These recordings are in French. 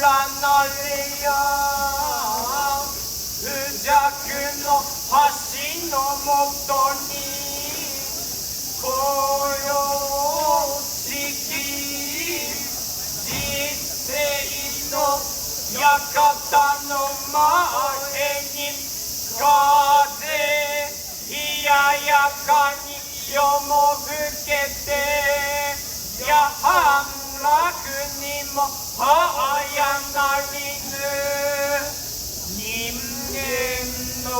なれや不弱の橋のもとに紅葉式実世の館の前に風冷ややかに夜も更けてや半楽にも早なりぬ人間の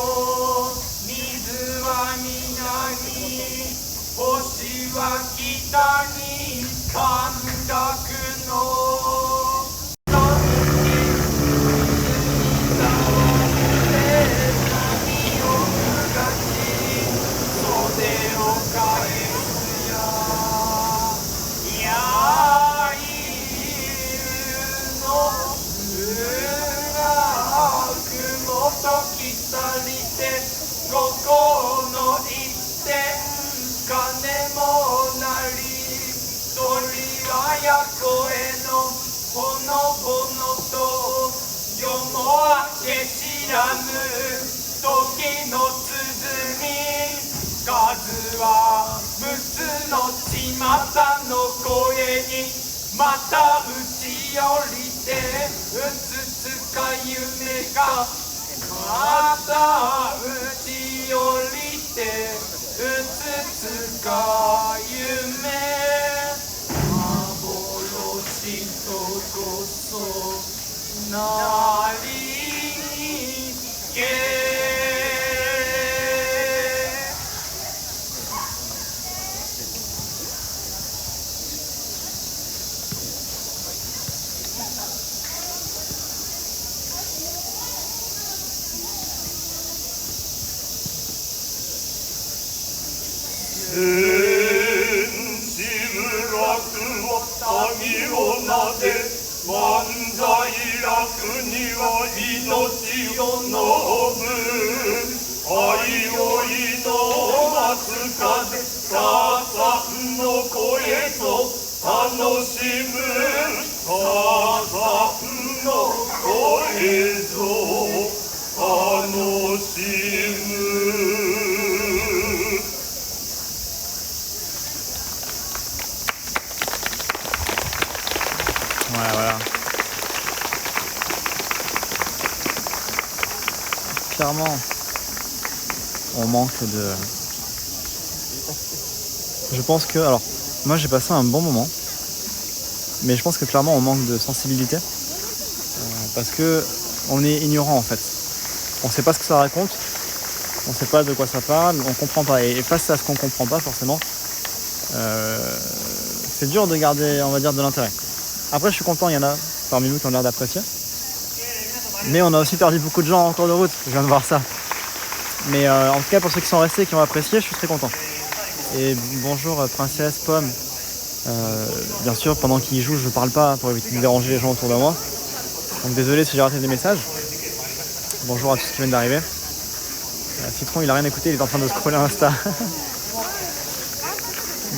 水は南星は北に陥落のここの一点金もなり鳥はやこへのほのぼのと夜も明け知らぬ時の鼓数は六つの巷の声にまた打ち寄りてうつつか夢がまた打ち寄りてうつつか夢幻とこそなりにけ千秋楽を民をなで万歳楽には命を延ぶ愛を祈つ風ささの声と楽しむささの声と楽しむVoilà. Clairement, on manque de... Je pense que... Alors, moi j'ai passé un bon moment, mais je pense que clairement on manque de sensibilité, parce que on est ignorant en fait. On sait pas ce que ça raconte, on sait pas de quoi ça parle, on comprend pas. Et face à ce qu'on comprend pas forcément, c'est dur de garder, on va dire, de l'intérêt. Après, je suis content, il y en a parmi nous qui ont l'air d'apprécier. Mais on a aussi perdu beaucoup de gens en cours de route, je viens de voir ça. Mais en tout cas, pour ceux qui sont restés et qui ont apprécié, je suis très content. Et bonjour Princesse, Pomme. Bien sûr, pendant qu'ils jouent, je parle pas pour éviter de déranger les gens autour de moi. Donc désolé si j'ai raté des messages. Bonjour à tous qui viennent d'arriver. Citron, il a rien écouté, il est en train de scroller Insta.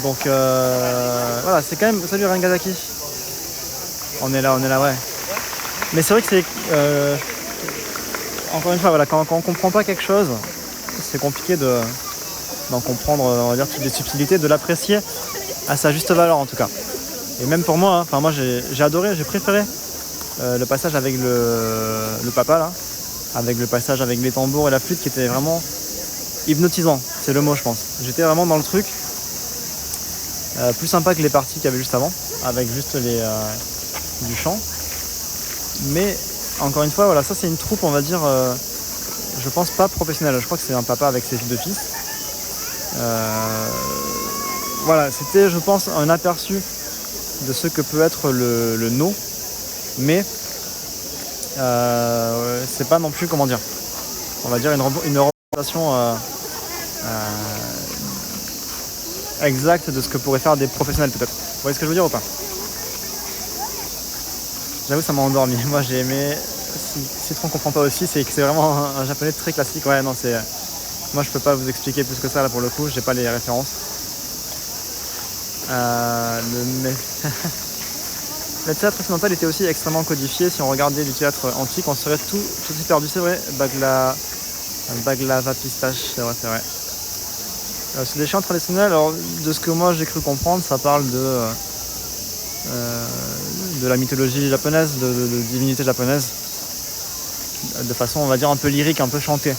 Donc voilà, c'est quand même... Salut Rangazaki. On est là, ouais. Mais c'est vrai que c'est... encore une fois, voilà, quand on comprend pas quelque chose, c'est compliqué d'en comprendre, on va dire, toutes les subtilités, de l'apprécier à sa juste valeur en tout cas. Et même pour moi, hein, moi j'ai adoré, j'ai préféré le passage avec le papa là, avec le passage avec les tambours et la flûte qui était vraiment hypnotisant, c'est le mot je pense. J'étais vraiment dans le truc, plus sympa que les parties qu'il y avait juste avant, avec juste du chant. Mais encore une fois, voilà, ça c'est une troupe, on va dire, je pense pas professionnelle. Je crois que c'est un papa avec ses deux fils. Voilà, c'était, je pense, un aperçu de ce que peut être le no, mais c'est pas non plus, comment dire, on va dire une représentation exacte de ce que pourraient faire des professionnels peut-être. Vous voyez ce que je veux dire ou pas? J'avoue, ça m'a endormi. Moi, j'ai aimé. Si Citron comprend pas aussi, c'est que c'est vraiment un japonais très classique. Ouais, non, c'est. Moi, je peux pas vous expliquer plus que ça là pour le coup. J'ai pas les références. Le théâtre occidental était aussi extrêmement codifié. Si on regardait du théâtre antique, on serait tout aussi perdu. C'est vrai, baklava pistache, c'est vrai. C'est des chants traditionnels. Alors, de ce que moi j'ai cru comprendre, ça parle de la mythologie japonaise, de divinité japonaise, de façon, on va dire, un peu lyrique, un peu chantée.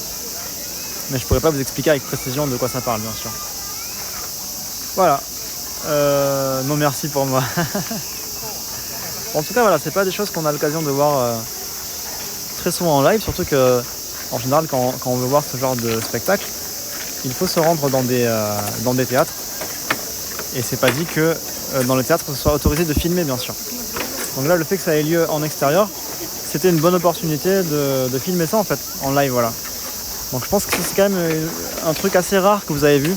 Mais je pourrais pas vous expliquer avec précision de quoi ça parle, bien sûr. Voilà. Non, merci pour moi. En tout cas, voilà, c'est pas des choses qu'on a l'occasion de voir très souvent en live, surtout que, en général, quand on veut voir ce genre de spectacle, il faut se rendre dans des théâtres. Et c'est pas dit que dans les théâtres, ce soit autorisé de filmer, bien sûr. Donc là, le fait que ça ait lieu en extérieur, c'était une bonne opportunité de filmer ça, en fait, en live, voilà. Donc je pense que c'est quand même un truc assez rare que vous avez vu.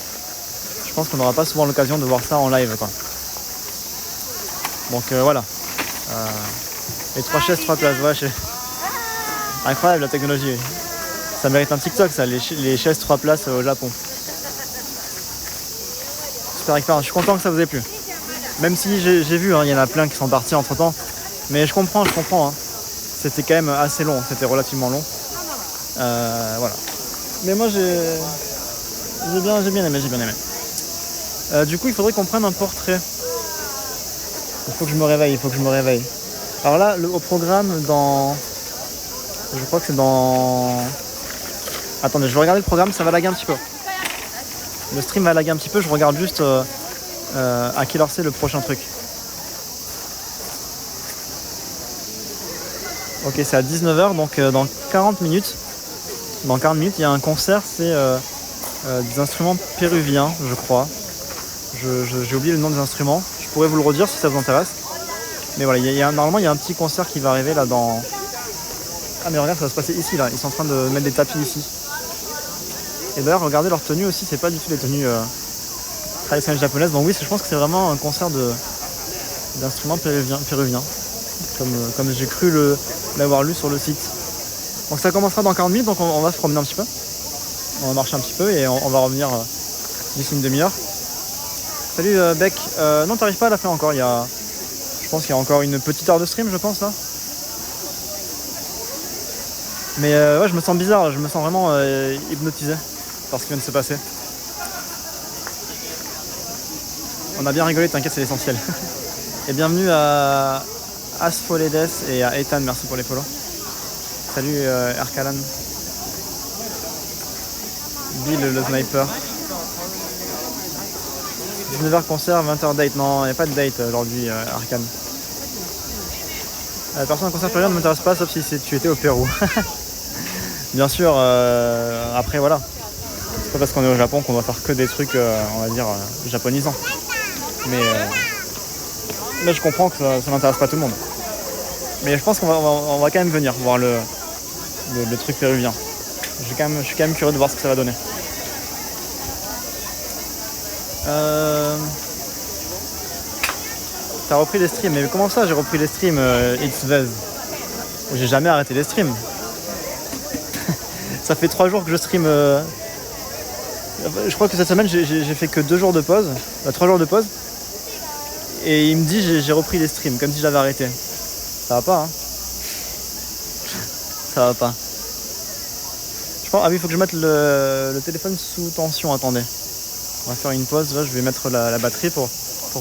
Je pense qu'on n'aura pas souvent l'occasion de voir ça en live, quoi. Donc voilà. Les 3 chaises, 3 places, ouais. Incroyable la technologie. Ça mérite un TikTok, ça, les chaises 3 places au Japon. Super expérience, je suis content que ça vous ait plu. Même si j'ai vu, il y en a plein qui sont partis entre temps. Mais je comprends. Hein. C'était quand même assez long, c'était relativement long. Voilà. Mais moi j'ai bien aimé. Du coup, il faudrait qu'on prenne un portrait. Il faut que je me réveille. Alors là, au programme, je crois que c'est dans... Attendez, je vais regarder le programme, ça va laguer un petit peu. Le stream va laguer un petit peu, je regarde juste à quelle heure c'est le prochain truc. Ok, c'est à 19h, donc dans 40 minutes. Dans 40 minutes, il y a un concert, c'est des instruments péruviens, je crois. J'ai oublié le nom des instruments. Je pourrais vous le redire si ça vous intéresse. Mais voilà, normalement, il y a un petit concert qui va arriver là dans... Ah mais regarde, ça va se passer ici, là. Ils sont en train de mettre des tapis ici. Et d'ailleurs, regardez leur tenue aussi, c'est pas du tout les tenues traditionnelles japonaises. Donc oui, je pense que c'est vraiment un concert d'instruments péruviens. Comme j'ai cru l'avoir lu sur le site. Donc ça commencera dans 40 minutes, donc on va se promener un petit peu. On va marcher un petit peu et on va revenir d'ici une demi-heure. Salut Beck, non t'arrives pas à la fin encore, je pense qu'il y a encore une petite heure de stream, je pense là. Mais ouais, je me sens bizarre, je me sens vraiment hypnotisé par ce qui vient de se passer. On a bien rigolé, t'inquiète, c'est l'essentiel. Et bienvenue à Asfoledes et à Ethan, merci pour les follow. Salut Erkalan. Bill le sniper. 19h concert, 20h date. Non, il n'y a pas de date aujourd'hui, Arcane. Personne en concert péruvien ne m'intéresse pas, sauf si tu étais au Pérou. Bien sûr, après voilà. C'est pas parce qu'on est au Japon qu'on doit faire que des trucs, on va dire, japonisants. Mais je comprends que ça n'intéresse pas tout le monde. Mais je pense qu'on va quand même venir voir le truc péruvien. Je suis quand même curieux de voir ce que ça va donner. T'as repris les streams, mais comment ça j'ai repris les streams, It's Vez? J'ai jamais arrêté les streams. Ça fait 3 jours que je stream. Je crois que cette semaine j'ai fait que 2 jours de pause, 3 jours de pause. Et il me dit j'ai repris les streams, comme si je l'avais arrêté. Ça va pas, hein. Ça va pas. Je pense, ah oui, il faut que je mette le téléphone sous tension, attendez. On va faire une pause, là, je vais mettre la batterie pour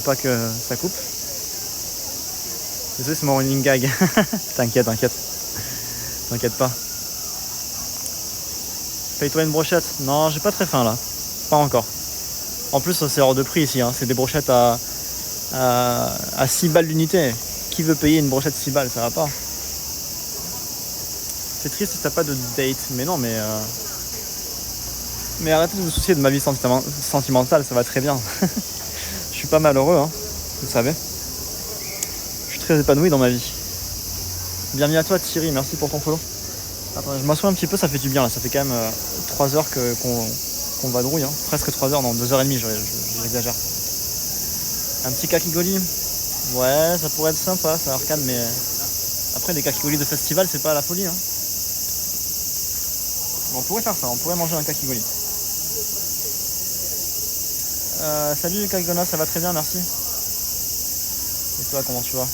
pas que ça coupe. Désolé, c'est mon running gag. T'inquiète pas. Paye-toi une brochette. Non, j'ai pas très faim là. Pas encore. En plus, c'est hors de prix ici, hein. C'est des brochettes à 6 balles l'unité. Qui veut payer une brochette 6 balles? Ça va pas. C'est triste si t'as pas de date. Mais non, mais arrêtez de vous soucier de ma vie sentimentale, ça va très bien. Je suis pas malheureux, hein, vous savez. Je suis très épanoui dans ma vie. Bienvenue à toi Thierry, merci pour ton follow. Attends, je m'assois un petit peu, ça fait du bien là, ça fait quand même 3 heures qu'on vadrouille, hein. Presque 3 heures, non, 2h30, j'exagère. Un petit kakigoli. Ouais, ça pourrait être sympa, ça arcade, mais après des kakigoli de festival, c'est pas la folie, hein. On pourrait faire ça, on pourrait manger un kakigoli. Salut Kagona, ça va très bien, merci. Et toi, comment tu vas?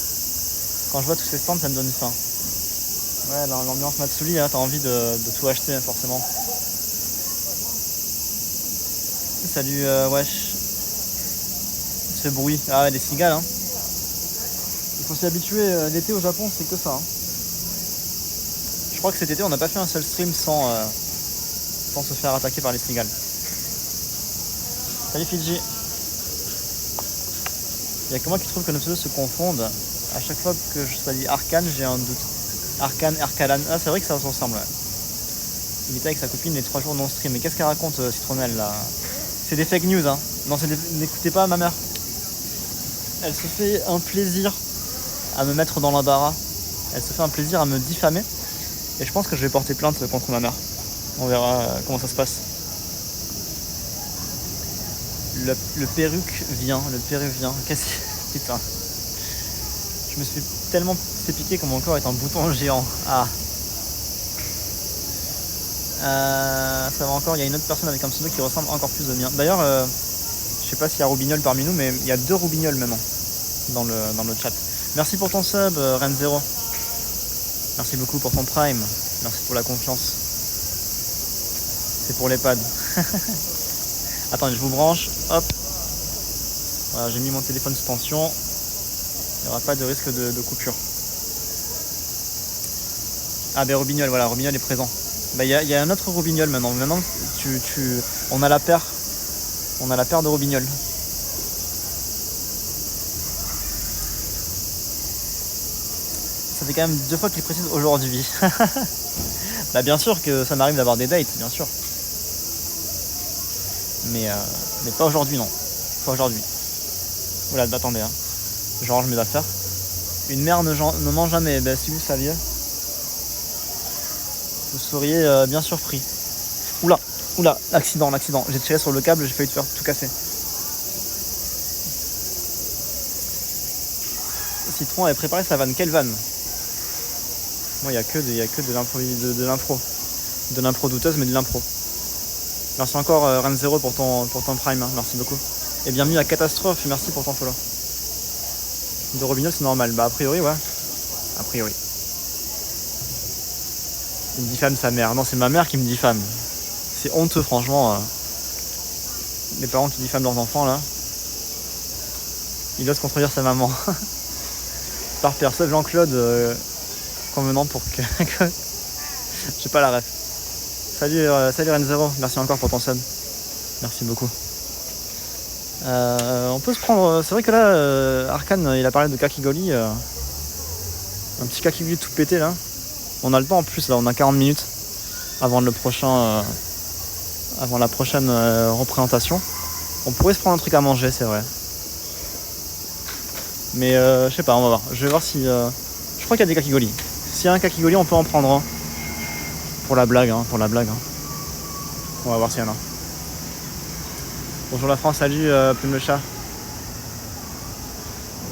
Quand je vois tous ces stands, ça me donne faim. Ouais, l'ambiance Matsuri, hein, t'as envie de tout acheter forcément. Salut, wesh. Ce bruit. Ah ouais, des cigales, hein. Il faut s'y habituer, l'été au Japon, c'est que ça. Hein. Je crois que cet été, on n'a pas fait un seul stream sans se faire attaquer par les cigales. Salut Fidji. Il y a que moi qui trouve que nos pseudos se confondent. À chaque fois que ça dit Arcane, j'ai un doute. Arcane, Arcalan. Ah, c'est vrai que ça se ressemble. Ouais. Il était avec sa copine les 3 jours non stream. Mais qu'est-ce qu'elle raconte, Citronnelle là? C'est des fake news, hein. Non, n'écoutez pas ma mère. Elle se fait un plaisir à me mettre dans l'embarras. Elle se fait un plaisir à me diffamer. Et je pense que je vais porter plainte contre ma mère. On verra comment ça se passe. Le perruque vient, le péruvien. Qu'est-ce que... Putain. Je me suis tellement fait piquer que mon corps est un bouton géant. Ah. Ça va encore, il y a une autre personne avec un pseudo qui ressemble encore plus au mien. D'ailleurs, je sais pas s'il y a Roubignol parmi nous, mais il y a 2 Roubignols maintenant dans le chat. Merci pour ton sub, Ren0. Merci beaucoup pour ton prime. Merci pour la confiance. C'est pour les pads. Attendez, je vous branche. Hop. Voilà, j'ai mis mon téléphone sous tension. Il n'y aura pas de risque de coupure. Ah ben Robignol, voilà, Robignol est présent. Bah il y a un autre Robignol maintenant. Maintenant on a la paire. On a la paire de Robignol. Ça fait quand même 2 fois qu'il précise aujourd'hui. Bah bien sûr que ça m'arrive d'avoir des dates, bien sûr. Mais pas aujourd'hui, non. Pas aujourd'hui. Oula, attendez, hein. Je range mes affaires. Une mère ne ment jamais. Ben si vous saviez, vous seriez bien surpris. Oula, l'accident. J'ai tiré sur le câble, j'ai failli te faire tout casser. Citron avait préparé sa vanne. Quelle vanne? Moi, il y a que de l'impro. De l'impro douteuse, mais de l'impro. Merci encore Ren0 pour ton prime, hein. Merci beaucoup. Et bienvenue à Catastrophe, merci pour ton follow. De Robignol, c'est normal. Bah a priori, ouais. A priori. Il me diffame sa mère. Non, c'est ma mère qui me diffame. C'est honteux, franchement. Les parents qui diffament leurs enfants, là. Il ose contredire sa maman. Par personne, Jean-Claude, convenant pour que... J'ai pas la ref. Salut Ren0, merci encore pour ton sub. Merci beaucoup. On peut se prendre... C'est vrai que là, Arcane, il a parlé de Kakigori. Un petit Kakigori tout pété, là. On a le temps en plus, là, on a 40 minutes avant la prochaine représentation. On pourrait se prendre un truc à manger, c'est vrai. Mais je sais pas, on va voir. Je vais voir si... Je crois qu'il y a des Kakigori. S'il y a un Kakigori, on peut en prendre un. Pour la blague, hein. On va voir s'il y en a. Bonjour la France, salut Plume le chat.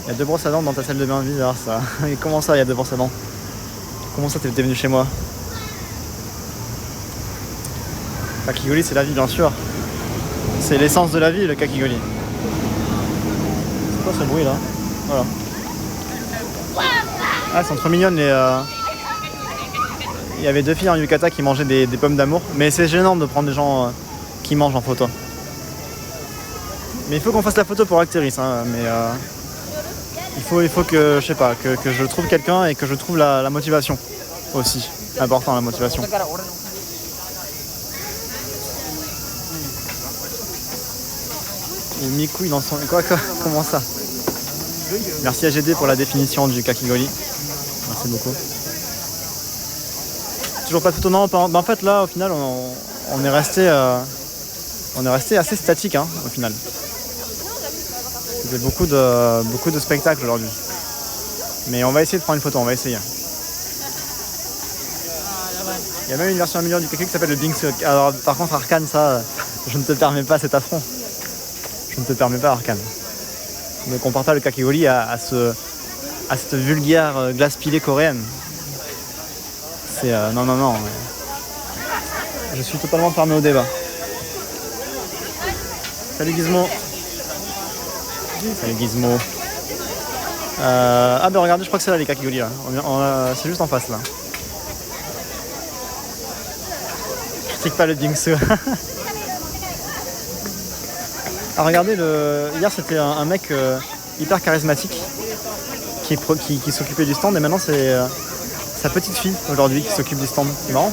Il y a 2 brosses à dents dans ta salle de bain, bizarre ça. Et comment ça, il y a 2 brosses à dents? Comment ça, t'es venu chez moi? Kakigori, c'est la vie, bien sûr. C'est l'essence de la vie, le Kakigori. C'est quoi ce bruit là? Voilà. Ah, elles sont trop mignonnes les... Il y avait 2 filles en yukata qui mangeaient des pommes d'amour. Mais c'est gênant de prendre des gens qui mangent en photo. Mais il faut qu'on fasse la photo pour Acteris, hein. Mais il faut que, je sais pas, que je trouve quelqu'un et que je trouve la motivation aussi. Important, la motivation. Et mi-couille dans son... Quoi? Comment ça? Merci à GD pour la définition du Kakigori. Merci beaucoup. Toujours pas de photo, non. En fait, là, au final, on est resté assez statique, hein, au final. C'était beaucoup de spectacles aujourd'hui. Mais on va essayer de prendre une photo, on va essayer. Il y a même une version améliorée du Kakigori qui s'appelle le Binks. Alors, par contre, Arcane, ça, je ne te permets pas cet affront. Je ne te permets pas, Arcane. Ne compare pas le Kakigori à cette vulgaire glace pilée coréenne. C'est... non. Je suis totalement fermé au débat. Salut Gizmo. Salut Gizmo. Ah ben regardez, je crois que c'est là les kakigori là. C'est juste en face là. Critique pas le bingsu. Ah regardez, hier c'était un mec hyper charismatique qui s'occupait du stand et maintenant c'est sa petite fille aujourd'hui qui s'occupe du stand. C'est marrant.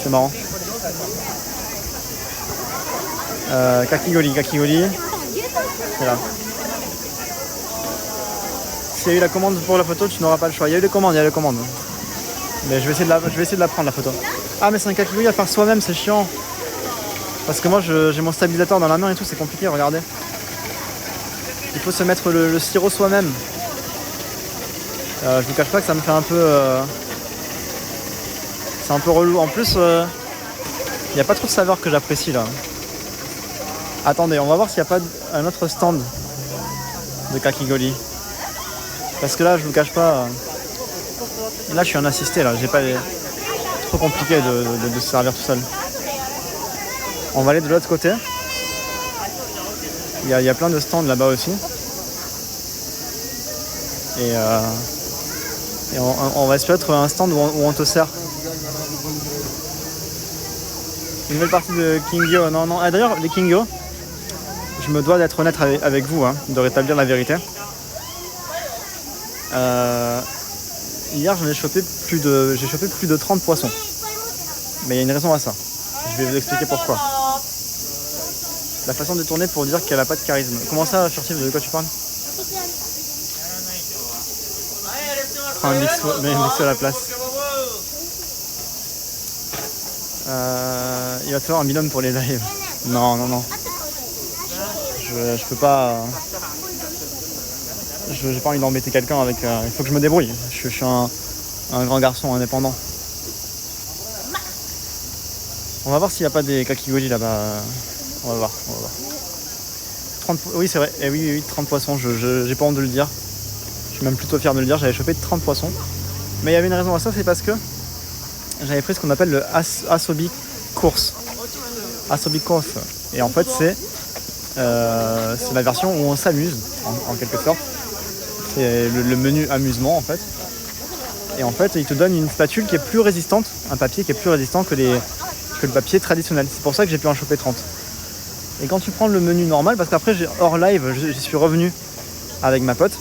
C'est marrant. Kakigori. C'est là. S'il y a eu la commande pour la photo, tu n'auras pas le choix. Il y a eu les commandes. Mais je vais essayer de la prendre la photo. Ah mais c'est un kakigori à faire soi-même, c'est chiant. Parce que moi j'ai mon stabilisateur dans la main et tout, c'est compliqué, regardez. Il faut se mettre le sirop soi-même. Je vous cache pas que ça me fait un peu... C'est un peu relou. En plus, il n'y a pas trop de saveur que j'apprécie là. Attendez, on va voir s'il n'y a pas un autre stand de kakigori. Parce que là, je vous cache pas... Là, je suis un assisté là. J'ai pas les... Trop compliqué de se servir tout seul. On va aller de l'autre côté. Il y a plein de stands là-bas aussi. Et on va espérer trouver un stand où on te sert. Une nouvelle partie de Kingyo. Non. Ah, d'ailleurs, les Kingyo, je me dois d'être honnête avec vous, hein, de rétablir la vérité. Hier, j'ai chopé plus de 30 poissons. Mais il y a une raison à ça. Je vais vous expliquer pourquoi. La façon de tourner pour dire qu'elle n'a pas de charisme. Comment ça, Furtif, de quoi tu parles? Prends un mix à la place. Il va te falloir un binôme pour les lives. Non. Je peux pas... J'ai pas envie d'embêter quelqu'un avec... il faut que je me débrouille. Je suis un grand garçon indépendant. On va voir s'il n'y a pas des kakigori là-bas. On va voir. 30... Oui, c'est vrai. Eh oui, 30 poissons. J'ai pas honte de le dire. Je suis même plutôt fier de le dire. J'avais chopé 30 poissons. Mais il y avait une raison à ça, c'est parce que j'avais pris ce qu'on appelle le Asobi Course. Asobi Course. Et en fait, c'est la version où on s'amuse, en quelque sorte. C'est le menu amusement, en fait. Et en fait, il te donne une spatule qui est plus résistante, un papier qui est plus résistant que le papier traditionnel. C'est pour ça que j'ai pu en choper 30. Et quand tu prends le menu normal, parce qu'après, hors live, j'y suis revenu avec ma pote.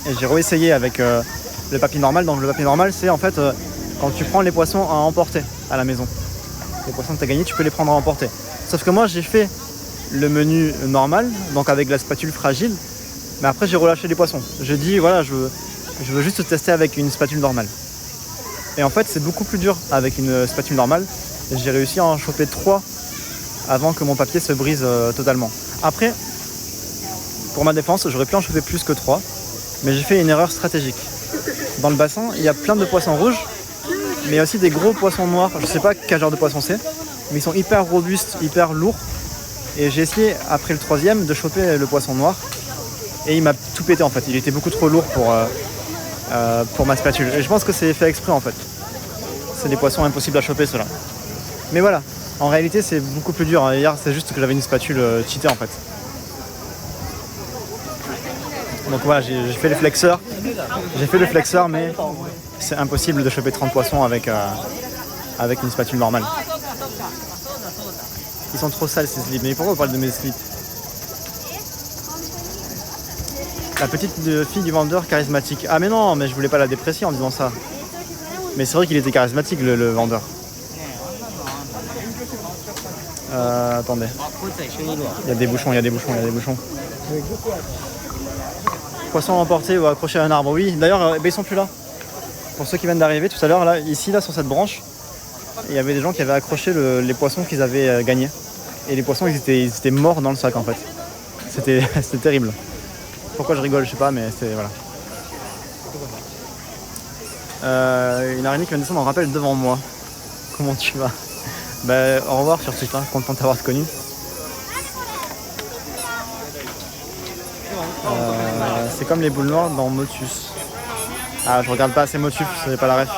Et j'ai réessayé avec le papier normal. Donc le papier normal, c'est en fait quand tu prends les poissons à emporter à la maison. Les poissons que tu as gagnés, tu peux les prendre à emporter. Sauf que moi, j'ai fait le menu normal, donc avec la spatule fragile. Mais après, j'ai relâché les poissons. J'ai dit, voilà, je veux juste tester avec une spatule normale. Et en fait, c'est beaucoup plus dur avec une spatule normale. Et j'ai réussi à en choper 3 avant que mon papier se brise totalement. Après, pour ma défense, j'aurais pu en choper plus que 3. Mais j'ai fait une erreur stratégique. Dans le bassin, il y a plein de poissons rouges, mais il y a aussi des gros poissons noirs. Je sais pas quel genre de poisson c'est, mais ils sont hyper robustes, hyper lourds. Et j'ai essayé, après le 3e, de choper le poisson noir. Et il m'a tout pété en fait. Il était beaucoup trop lourd pour ma spatule. Et je pense que c'est fait exprès en fait. C'est des poissons impossibles à choper ceux-là. Mais voilà, en réalité c'est beaucoup plus dur. Hier c'est juste que j'avais une spatule cheatée en fait. Donc voilà, j'ai fait le flexeur. J'ai fait le flexeur, mais c'est impossible de choper 30 poissons avec une spatule normale. Ils sont trop sales ces slips. Mais pourquoi on parle de mes slips? La petite fille du vendeur charismatique. Ah mais non, mais je voulais pas la déprécier en disant ça. Mais c'est vrai qu'il était charismatique le vendeur. Attendez. Il y a des bouchons. Poisson emporté ou accroché à un arbre, oui. D'ailleurs, ils sont plus là. Pour ceux qui viennent d'arriver tout à l'heure, là, ici, là, sur cette branche, il y avait des gens qui avaient accroché les poissons qu'ils avaient gagnés. Et les poissons, ils étaient morts dans le sac, en fait. C'était terrible. Pourquoi je rigole, je sais pas, mais c'est... Voilà. Une araignée qui vient de descendre en rappel devant moi. Comment tu vas? Bah, au revoir sur Twitter, content de t'avoir connu. C'est comme les boules noires dans Motus. Ah, je regarde pas assez Motus, c'est pas la ref.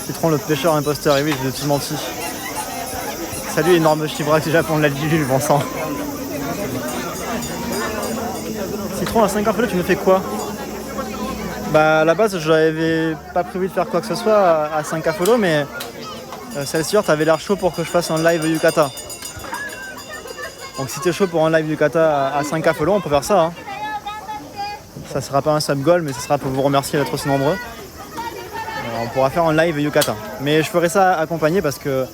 Citron le pêcheur imposteur, et oui, je l'ai tout menti. Salut énorme Chibra du Japon de la Libule, bon sang. Citron à 5 follow, tu me fais quoi? Bah à la base j'avais pas prévu de faire quoi que ce soit à 5K follow, mais Celsior t'avais l'air chaud pour que je fasse un live Yukata. Donc si t'es chaud pour un live Yukata à 5K follow, on peut faire ça. Hein. Ça sera pas un sub goal, mais ce sera pour vous remercier d'être aussi nombreux. On pourra faire un live Yukata. Mais je ferai ça accompagné parce que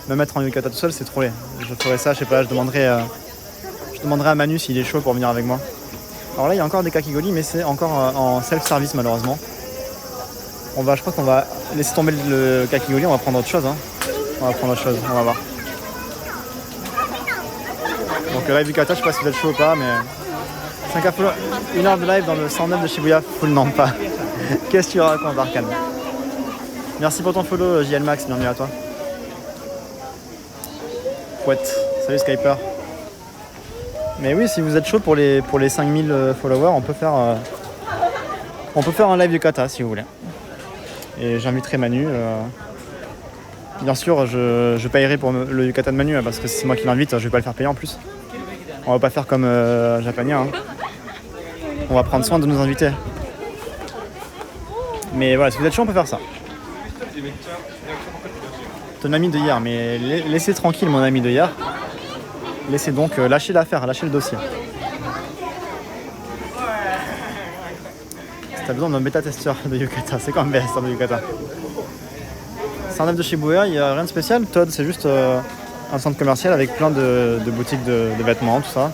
me mettre en Yukata tout seul c'est trop laid. Je ferai ça, je sais pas, je demanderai à Manu s'il est chaud pour venir avec moi. Alors là il y a encore des kakigori mais c'est encore en self-service malheureusement. Je crois qu'on va laisser tomber le kakigori, on va prendre autre chose. Hein. On va voir. Donc le live Yukata, je sais pas si vous êtes chaud ou pas, mais 5K follow, 1 heure de live dans le 109 de Shibuya, full non pas. Qu'est-ce que tu racontes Arkane? Merci pour ton follow JL Max, bienvenue à toi. Fouette, salut Skyper. Mais oui, si vous êtes chaud pour les 5000 followers, on peut faire un live Yukata si vous voulez. Et j'inviterai Manu. Bien sûr, je payerai pour le Yukata de Manu parce que c'est moi qui l'invite, je vais pas le faire payer en plus. On va pas faire comme Japania. Hein. On va prendre soin de nos invités. Mais voilà, si vous êtes chaud, on peut faire ça. Ton ami de hier, mais laissez tranquille mon ami de hier. Laissez donc lâcher l'affaire, lâcher le dossier. Si t'as besoin d'un bêta-testeur de Yukata, c'est quand même bêta-testeur de Yukata. 109 de Shibuya, il n'y a rien de spécial. Todd, c'est juste un centre commercial avec plein de boutiques de vêtements, tout ça.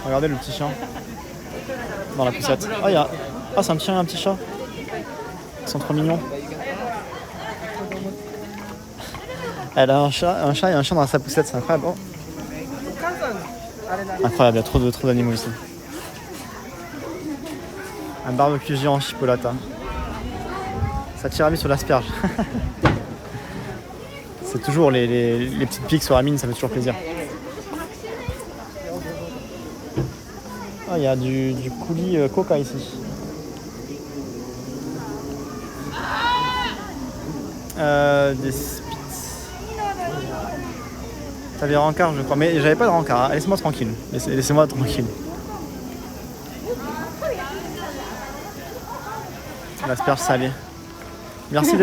Regardez le petit chien dans la poussette. C'est un petit chien et un petit chat. Ils sont trop mignons. Elle a un chat et un chien dans sa poussette, c'est incroyable. Oh. Incroyable, il y a trop d'animaux ici. Un barbecue géant chipolata. Ça tire à vie sur l'asperge. C'est toujours les petites piques sur la mine, ça fait toujours plaisir. Il y a du coulis coca ici. Des spitz. T'avais rencard je crois, mais j'avais pas de rencard. Laissez-moi tranquille. Laissez-moi tranquille. L'asperge salée. Merci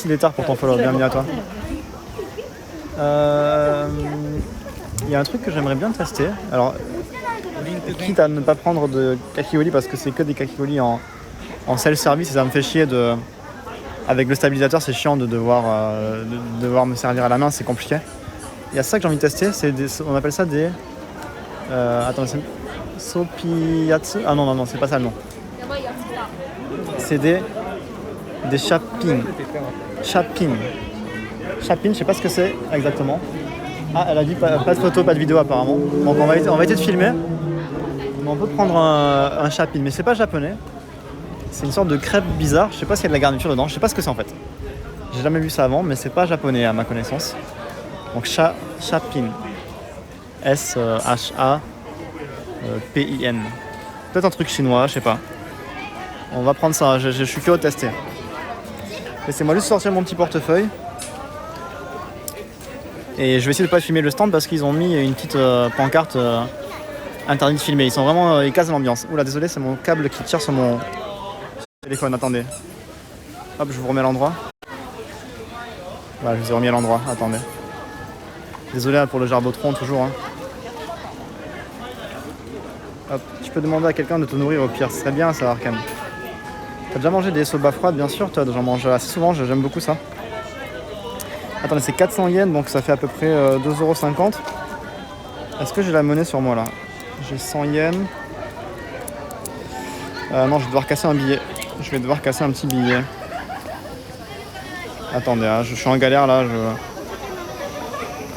Détard pour ton follow, bienvenue à toi. Il y a un truc que j'aimerais bien tester. Alors, quitte à ne pas prendre de kakigori parce que c'est que des kakigori en self-service et ça me fait chier avec le stabilisateur, c'est chiant de devoir me servir à la main, c'est compliqué. Il y a ça que j'ai envie de tester, on appelle ça des... attends, c'est... Sopiyatsu. Ah non, c'est pas ça le nom. C'est des chapin. Chapin, je sais pas ce que c'est exactement. Ah, elle a dit pas de photo, pas de vidéo apparemment. Donc on va essayer de filmer. On peut prendre un chapin, mais c'est pas japonais. C'est une sorte de crêpe bizarre. Je sais pas s'il y a de la garniture dedans. Je sais pas ce que c'est en fait. J'ai jamais vu ça avant, mais c'est pas japonais à ma connaissance. Donc chapin. S-H-A-P-I-N. Peut-être un truc chinois, je sais pas. On va prendre ça. Je suis curieux de tester. Laissez-moi juste sortir mon petit portefeuille. Et je vais essayer de pas filmer le stand parce qu'ils ont mis une petite pancarte interdit de filmer. Ils sont vraiment, ils cassent l'ambiance. Oula, désolé, c'est mon câble qui tire sur mon téléphone. Attendez. Hop, je vous remets à l'endroit. Voilà, je vous ai remis à l'endroit. Attendez. Désolé pour le Jarbotron toujours. Hein. Hop, tu peux demander à quelqu'un de te nourrir au pire. Ce serait bien ça, Arkane. T'as déjà mangé des soba froides, bien sûr. Toi, j'en mange assez souvent. J'aime beaucoup ça. Attendez, c'est 400 yens, donc ça fait à peu près 2,50 €. Est-ce que j'ai la monnaie sur moi là? J'ai 100 yens. Non, je vais devoir casser un billet. Je vais devoir casser un petit billet. Attendez, hein, je suis en galère là.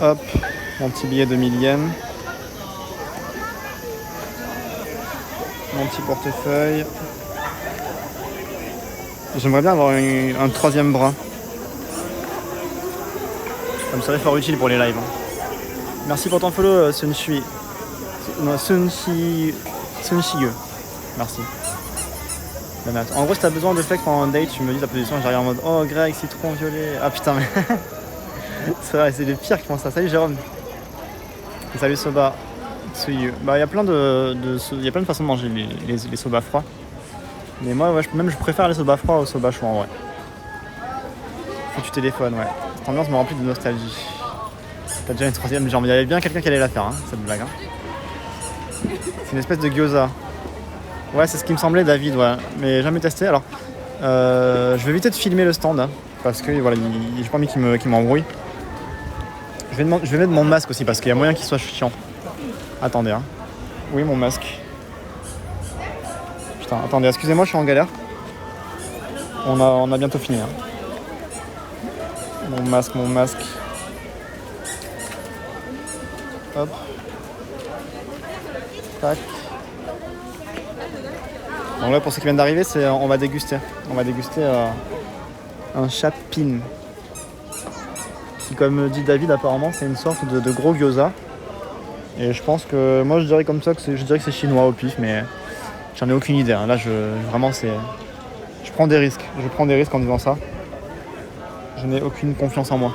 Hop, mon petit billet de 1000 yens. Mon petit portefeuille. J'aimerais bien avoir un troisième bras. Ça me serait fort utile pour les lives. Merci pour ton follow, Sunshi. Non, Sunshi. Merci. En gros, si t'as besoin de flex pendant un date, tu me dis ta position, j'arrive en mode oh Greg, citron, violet. Ah putain, mais. C'est vrai, c'est les pires qui font ça. Salut Jérôme. Et salut Soba. Suyu. Bah, il y a plein de façons de manger les soba froids. Mais moi, ouais, je préfère les soba froids aux soba chauds en vrai. Faut que tu téléphones, ouais. Cette ambiance me remplit de nostalgie. T'as déjà une troisième jambe. Il y avait bien quelqu'un qui allait la faire, hein, cette blague. Hein. C'est une espèce de gyoza. Ouais, c'est ce qui me semblait, David, ouais. Mais jamais testé. Alors, je vais éviter de filmer le stand, hein, parce que voilà, j'ai pas envie qu'il m'embrouille. Je vais mettre mon masque aussi, parce qu'il y a moyen qu'il soit chiant. Attendez, hein. Oui, mon masque. Putain, attendez, excusez-moi, je suis en galère. On a bientôt fini. Hein. Mon masque. Hop. Tac. Donc là, pour ceux qui viennent d'arriver, on va déguster. On va déguster un chapin. Qui, comme dit David, apparemment, c'est une sorte de gros gyoza. Et je pense que, moi, je dirais comme ça que c'est chinois au pif, mais j'en ai aucune idée. Hein. Là, vraiment, je prends des risques. Je prends des risques en disant ça. Je n'ai aucune confiance en moi.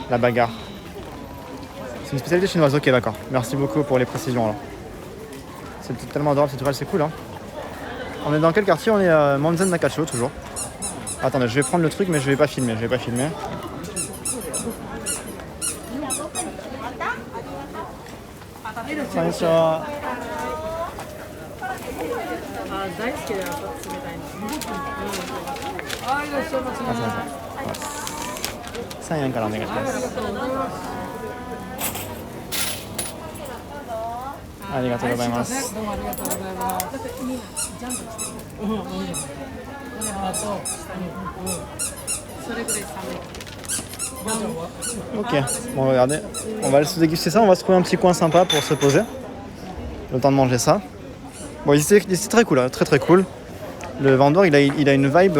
La bagarre. C'est une spécialité chinoise, ok, d'accord. Merci beaucoup pour les précisions alors. C'est tellement adorable cette tourelle, c'est cool. Hein. On est dans quel quartier? On est à Manzen Nakacho toujours. Attendez, je vais prendre le truc, mais je vais pas filmer. Konnichiwa. 大好きだよ、冷たいの。あ、いらっしゃいませ。 3円からお願いします。ありがとうございます。どうもありがとうございます。ジャンプしてる。これハート、それぐらい寒い。 Ok, bon regardez, on va se déguster ça, on va se trouver un petit coin sympa pour se poser. Le temps de manger ça. Bon, c'est très cool, hein, très cool. Le vendeur, il a une vibe,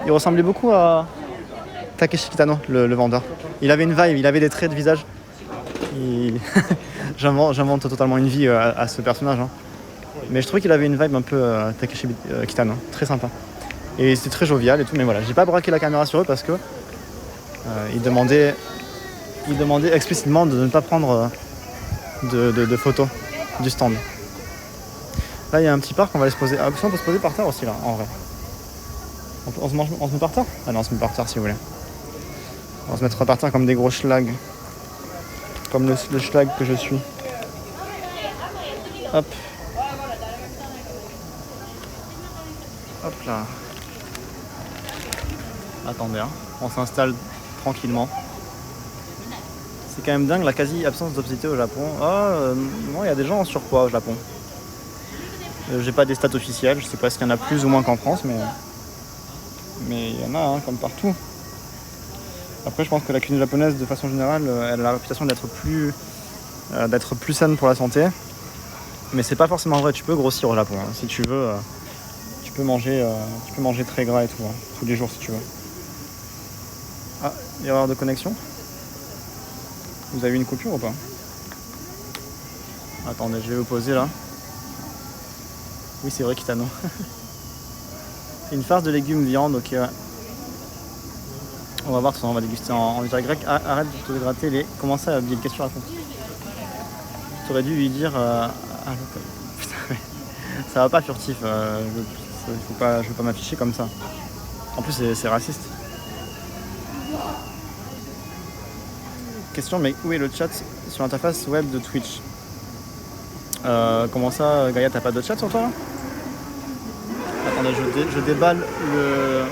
il ressemblait beaucoup à Takeshi Kitano, le vendeur. Il avait une vibe, il avait des traits de visage. J'invente totalement une vie à ce personnage. Hein. Mais je trouvais qu'il avait une vibe un peu Takeshi Kitano, très sympa. Et c'était très jovial et tout, mais voilà, j'ai pas braqué la caméra sur eux parce que il demandait explicitement de ne pas prendre de photos du stand. Là, il y a un petit parc, on va aller se poser. Ah, on peut se poser par terre aussi, là, en vrai. On se met par terre? Ah non, on se met par terre si vous voulez. On va se mettre par terre comme des gros schlags. Comme le schlag que je suis. Hop. Hop là. Attendez, hein. On s'installe tranquillement. C'est quand même dingue la quasi-absence d'obésité au Japon. Non, il y a des gens en surpoids au Japon. J'ai pas des stats officielles, je sais pas s'il y en a plus ou moins qu'en France, mais il y en a, hein, comme partout. Après, je pense que la cuisine japonaise, de façon générale, elle a la réputation d'être plus saine pour la santé. Mais c'est pas forcément vrai, tu peux grossir au Japon. Hein. Si tu veux, tu peux manger très gras et tout, hein, tous les jours si tu veux. Ah, erreur de connexion. Vous avez une coupure ou pas? Attendez, je vais vous poser là. Oui, c'est vrai, Kitano. C'est une farce de légumes viande, ok. Ouais. On va voir tout ça, on va déguster en état grec. Ah, arrête de te gratter les. Comment ça, Bill? Qu'est-ce que tu racontes? Tu aurais dû lui dire. Putain, mais ça va pas, furtif. Je veux pas m'afficher comme ça. En plus, c'est raciste. Question, mais où est le chat sur l'interface web de Twitch? Comment ça, Gaïa, t'as pas de chat sur toi là? Attendez, je déballe le...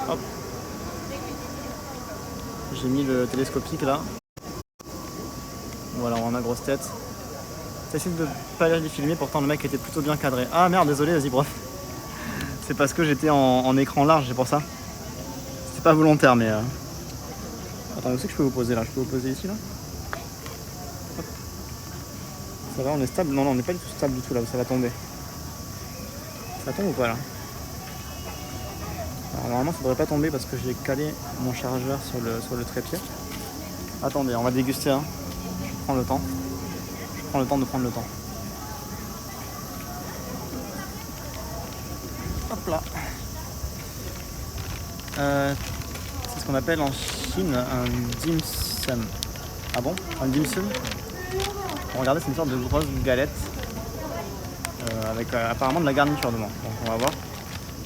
Hop. J'ai mis le télescopique là. Voilà, on a grosse tête. T'essaies de pas aller les filmer, pourtant le mec était plutôt bien cadré. Ah merde, désolé, vas-y, bref. C'est parce que j'étais en écran large, c'est pour ça. C'était pas volontaire, mais... Attendez, où c'est que je peux vous poser là? Je peux vous poser ici là? Hop. Ça va, on est stable? Non, on n'est pas du tout stable du tout là où ça va tomber. Ça tombe ou pas là? Alors, normalement ça devrait pas tomber parce que j'ai calé mon chargeur sur le trépied. Attendez, on va déguster. Hein. Je prends le temps. Je prends le temps de prendre le temps. Hop là. C'est ce qu'on appelle en Chine un dim sum. Ah bon? Un dim sum? Regardez, c'est une sorte de grosse galette avec apparemment de la garniture dedans. Donc on va voir.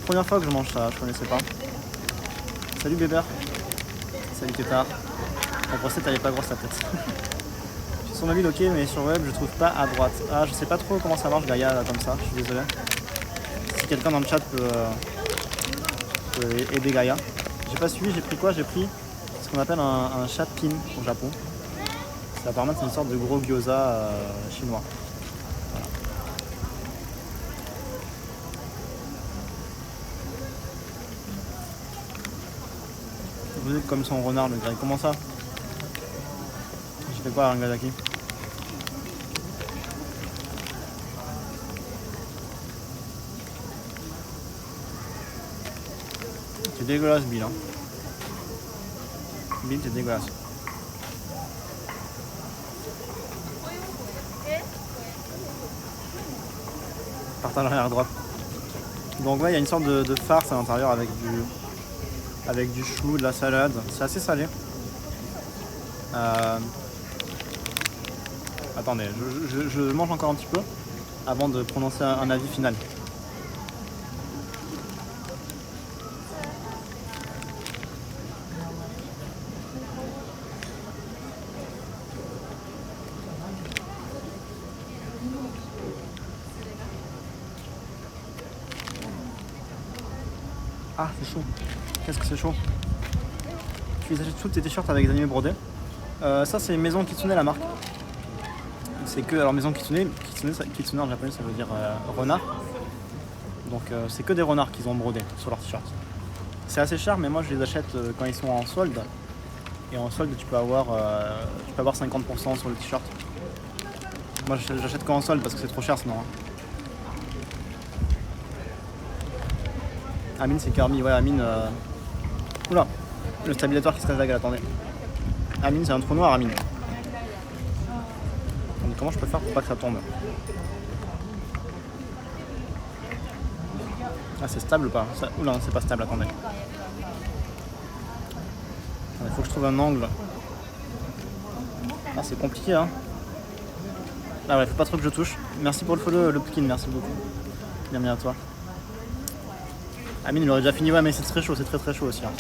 Première fois que je mange ça, je connaissais pas. Salut Bébert. Salut Tétard. En procès, t'avais pas grosse la tête. Sur mobile, ok, mais sur web, je trouve pas à droite. Ah, je sais pas trop comment ça marche Gaïa là, comme ça, je suis désolé. Si quelqu'un dans le chat peut aider Gaïa. J'ai pas suivi, j'ai pris quoi? J'ai pris ce qu'on appelle un chapin au Japon. C'est apparemment c'est une sorte de gros gyoza chinois. Voilà. Vous êtes comme son renard le grec. Comment ça? J'ai fait quoi à Rangasaki? C'est dégueulasse Bill hein. Bill c'est dégueulasse. Partage arrière droite. Donc ouais il y a une sorte de farce à l'intérieur avec du chou, de la salade. C'est assez salé. Attendez, je mange encore un petit peu avant de prononcer un avis final. Ah, c'est chaud. Qu'est-ce que c'est chaud? Tu les achètes tous tes t-shirts avec des animés brodés. Ça, c'est Maison Kitsune, la marque. C'est que, alors Maison Kitsune en japonais, ça veut dire renard. Donc, c'est que des renards qu'ils ont brodés sur leurs t-shirts. C'est assez cher, mais moi, je les achète quand ils sont en solde. Et en solde, tu peux avoir 50% sur le t-shirt. Moi, j'achète qu'en solde parce que c'est trop cher sinon. Hein. Amine, c'est Kirby. Ouais, Amine. Oula, le stabilisateur qui se casse la gueule, attendez. Amine, c'est un trou noir, Amine. Donc, comment je peux faire pour pas que ça tombe? Ah, c'est stable ou pas? Oula, c'est pas stable, attendez. Il faut que je trouve un angle. Ah, c'est compliqué, hein. Ah ouais, faut pas trop que je touche. Merci pour le follow, le Pukin, merci beaucoup. Bienvenue à toi. Amine, il aurait déjà fini, ouais, mais c'est très chaud, c'est très chaud aussi. Hein.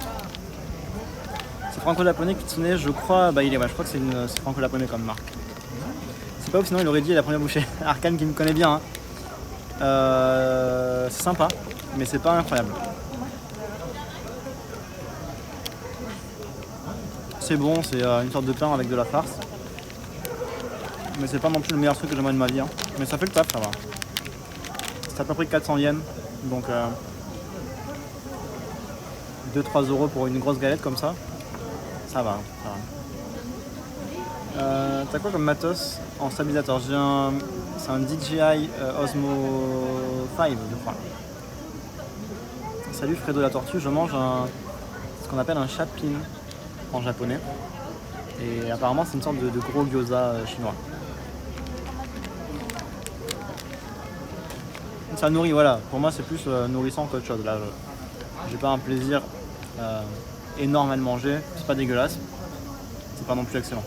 C'est franco-japonais, Kitsune, je crois, bah il est, ouais, je crois que c'est franco-japonais comme marque. C'est pas ouf, sinon il aurait dit la première bouchée. Arkane qui me connaît bien. Hein. C'est sympa, mais c'est pas incroyable. C'est bon, c'est une sorte de pain avec de la farce. Mais c'est pas non plus le meilleur truc que j'ai mangé de ma vie. Hein. Mais ça fait le taf, ça va. C'est à peu près 400 yens. Donc 2-3 € pour une grosse galette comme ça. Ça va, ça va. T'as quoi comme matos en stabilisateur? C'est un DJI Osmo 5, je crois. Salut Fredo la tortue, je mange ce qu'on appelle un chapin en japonais. Et apparemment c'est une sorte de gros gyoza chinois. Ça nourrit, voilà. Pour moi c'est plus nourrissant qu'autre chose. Là, j'ai pas un plaisir énorme à le manger. C'est pas dégueulasse. C'est pas non plus excellent.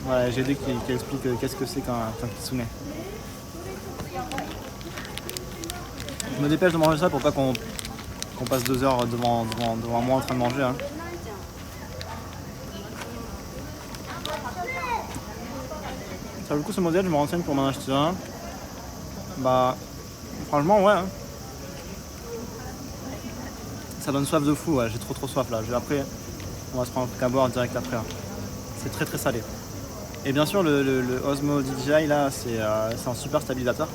Voilà, j'ai dit qu'il explique qu'est-ce que c'est qu'un kitsune. Je me dépêche de manger ça pour pas qu'on passe 2 heures devant moi en train de manger. Hein. Ça vaut le coup ce modèle, je me renseigne pour m'en acheter un. Bah, franchement, ouais. Hein. Ça donne soif de fou, ouais. J'ai trop soif là. Après, on va se prendre un truc à boire direct après. Hein. C'est très salé. Et bien sûr, le Osmo DJI là, c'est un super stabilisateur.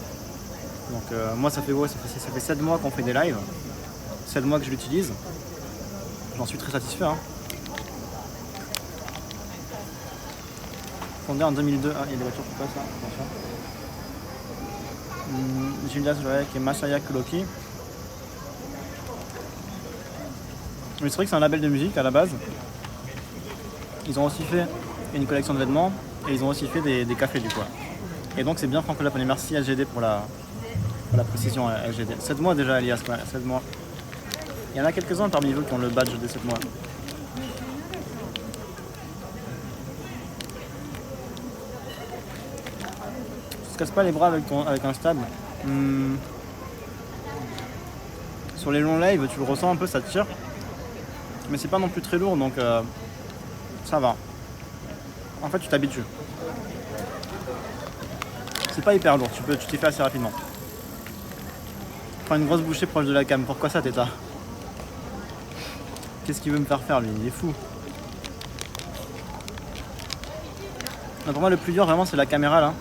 Donc, moi, ça fait 7 mois qu'on fait des lives. 7 mois que je l'utilise. J'en suis très satisfait. Hein. Fondé en 2002. Ah, il y a des voitures qui passent là, attention. Julia Zorek et Masaya Kuroki. Mais c'est vrai que c'est un label de musique à la base. Ils ont aussi fait une collection de vêtements et ils ont aussi fait des cafés du coup. Et donc c'est bien franco-japonais. Merci LGD pour la précision LGD. 7 mois déjà Elias, quoi. 7 mois. Il y en a quelques-uns parmi vous qui ont le badge des 7 mois. casses pas les bras avec un stab. Sur les longs lives, tu le ressens un peu, ça tire. Mais c'est pas non plus très lourd, donc ça va. En fait, tu t'habitues. C'est pas hyper lourd, tu t'y fais assez rapidement. Prends une grosse bouchée proche de la cam. Pourquoi ça, Teta? Qu'est-ce qu'il veut me faire faire, lui? Il est fou. Non, pour moi, le plus dur, vraiment, c'est la caméra, là.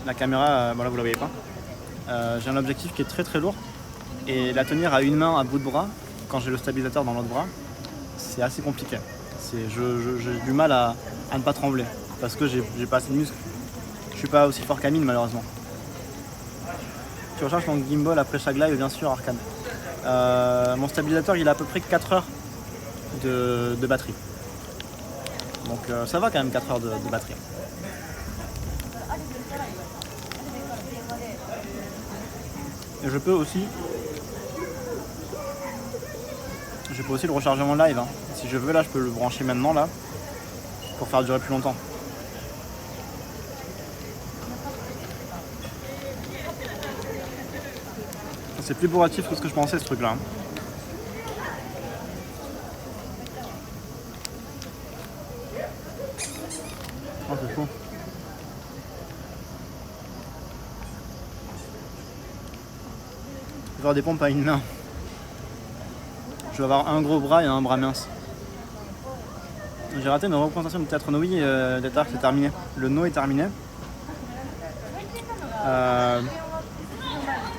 La caméra, voilà, vous la voyez pas. J'ai un objectif qui est très très lourd. Et la tenir à une main, à bout de bras, quand j'ai le stabilisateur dans l'autre bras, c'est assez compliqué. J'ai du mal à ne pas trembler. Parce que j'ai pas assez de muscles. Je suis pas aussi fort qu'Amine, malheureusement. Tu recharges ton gimbal après chaque live, bien sûr, Arcane. Mon stabilisateur, il a à peu près 4 heures de batterie. Donc ça va quand même, 4 heures de batterie. Et je peux aussi le recharger en live. Hein. Si je veux, là, je peux le brancher maintenant, là, pour faire durer plus longtemps. C'est plus bourratif que ce que je pensais, ce truc-là. Oh, c'est fou. Je vais avoir des pompes à une main. Je vais avoir un gros bras et un bras mince. J'ai raté une représentation de théâtre Noé d'État, c'est terminé. Le no est terminé.